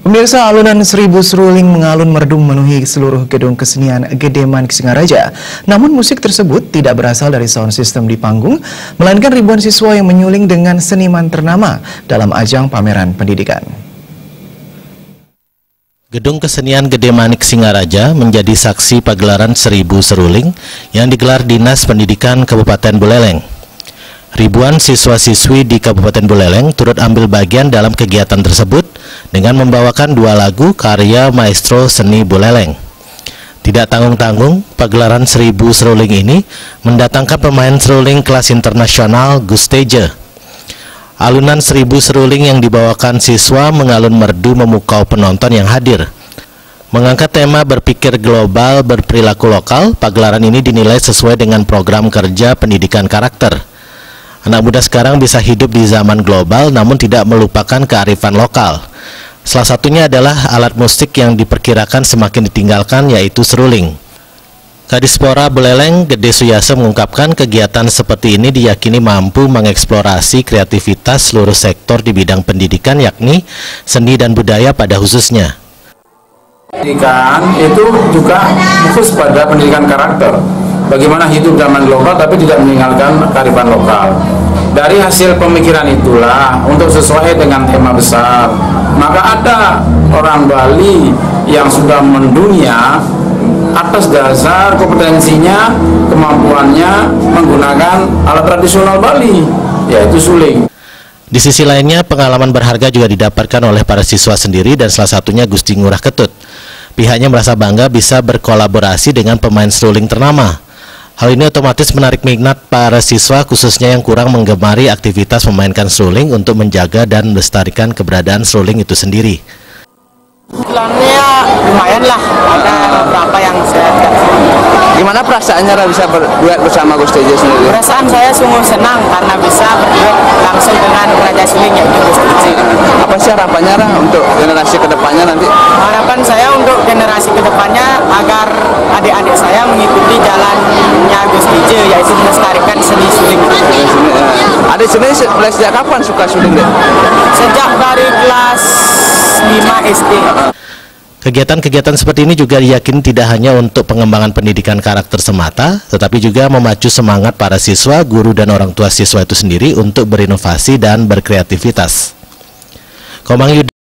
Pemirsa, alunan seribu seruling mengalun merdu memenuhi seluruh gedung kesenian Gede Manik Singaraja. Namun musik tersebut tidak berasal dari sound system di panggung, melainkan ribuan siswa yang menyuling dengan seniman ternama dalam ajang pameran pendidikan. Gedung Kesenian Gede Manik Singaraja menjadi saksi pagelaran seribu seruling yang digelar Dinas Pendidikan Kabupaten Buleleng. Ribuan siswa-siswi di Kabupaten Buleleng turut ambil bagian dalam kegiatan tersebut dengan membawakan dua lagu karya maestro seni Buleleng. Tidak tanggung-tanggung, pagelaran seribu seruling ini mendatangkan pemain seruling kelas internasional Gusteje. Alunan seribu seruling yang dibawakan siswa mengalun merdu memukau penonton yang hadir. Mengangkat tema berpikir global, berperilaku lokal, pagelaran ini dinilai sesuai dengan program kerja pendidikan karakter. Anak muda sekarang bisa hidup di zaman global namun tidak melupakan kearifan lokal. Salah satunya adalah alat musik yang diperkirakan semakin ditinggalkan, yaitu seruling. Kadispora Buleleng Gede Suyase mengungkapkan kegiatan seperti ini diyakini mampu mengeksplorasi kreativitas seluruh sektor di bidang pendidikan, yakni seni dan budaya pada khususnya. Pendidikan itu juga fokus pada pendidikan karakter. Bagaimana hidup zaman global tapi tidak meninggalkan kearifan lokal. Dari hasil pemikiran itulah, untuk sesuai dengan tema besar, maka ada orang Bali yang sudah mendunia atas dasar kompetensinya, kemampuannya menggunakan alat tradisional Bali, yaitu suling. Di sisi lainnya, pengalaman berharga juga didapatkan oleh para siswa sendiri dan salah satunya Gusti Ngurah Ketut. Pihaknya merasa bangga bisa berkolaborasi dengan pemain seruling ternama. Hal ini otomatis menarik minat para siswa khususnya yang kurang menggemari aktivitas memainkan seruling untuk menjaga dan melestarikan keberadaan seruling itu sendiri. Plannya lumayan lah, ada beberapa yang saya lihat. Gimana perasaannya bisa berduet bersama Gusteje sendiri? Perasaan saya sungguh senang karena bisa berduet langsung dengan Raja Suling yaitu Gusteje. Apa sih harapannya untuk generasi kedepannya nanti? Harapan saya untuk generasi kedepannya agar adik-adik saya mengikuti jalannya Gusteje, yaitu melestarikan seni suling. Adik sendiri sejak kapan suka suling deh? Sejak dari kelas 5 SD. Kegiatan-kegiatan seperti ini juga diyakini tidak hanya untuk pengembangan pendidikan karakter semata, tetapi juga memacu semangat para siswa, guru, dan orang tua siswa itu sendiri untuk berinovasi dan berkreativitas. Komang Yudha